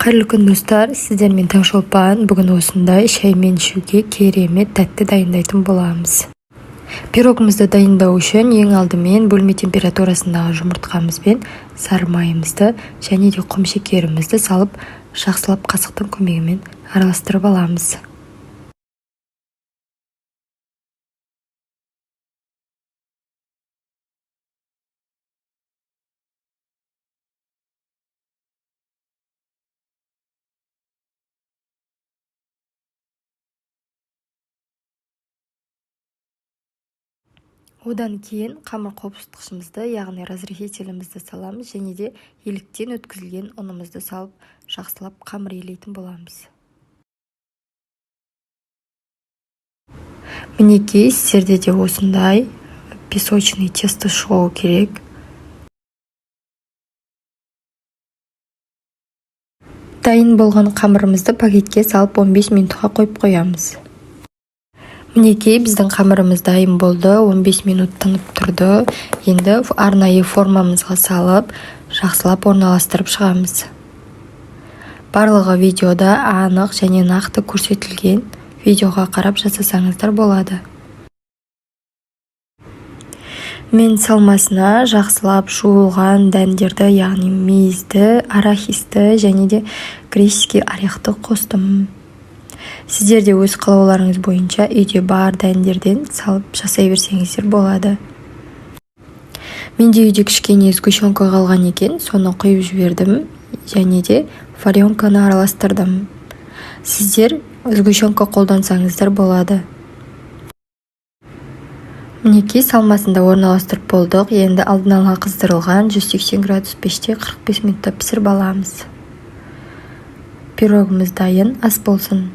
Қайырлы күн достар, сіздермен Таңшолпан. Бүгін осындай шаймен ішуге керемет тәтті дайындайтын боламыз. Пирогымызды дайындау үшін ең алдымен бөлме температурасындағы жұмыртқамызбен сары майымызды және де құм шекерімізді салып, жақсылап қасықтың көмегімен араластырып аламыз. Одан кейін қамыр қопсытқышымызды, яғни разрыхителімізді саламыз және де еліктен өткізілген ұнымызды салып, жақсылап қамыр елейтін боламыз. Мінекей, сіздерде де осындай песочный тесто шығу керек. Дайын болған қамырымызды пакетке салып 15 минутқа қойып қоямыз. Мінекей, біздің қамырымыз дайын болды, 15 минут тынып тұрды. Енді арнайы формамызға салып, жақсылап орналастырып шығамыз. Барлығы видеода анық және нақты көрсетілген, видеоға қарап жасасаңыздар болады. Мен салмасына жақсылап жуылған дәндерді, яғни мейізді, арахисті және де греческий орехты қостым. Сіздер де өз қалауларыңыз бойынша үйде бар дәндерден салып жасай берсеңіздер болады. Менде үйде кішкене сгущенка қалған екен, соны құйып жібердім және де варенканы араластырдым. Сіздер сгущенка қолдансаңыздар болады. Мінекей, салмасында орналастырып болдық. Енді алдын ала қыздырылған 180 градус пеште 45 минутта пісіріп аламыз. Пирогымыз дайын, ас болсын.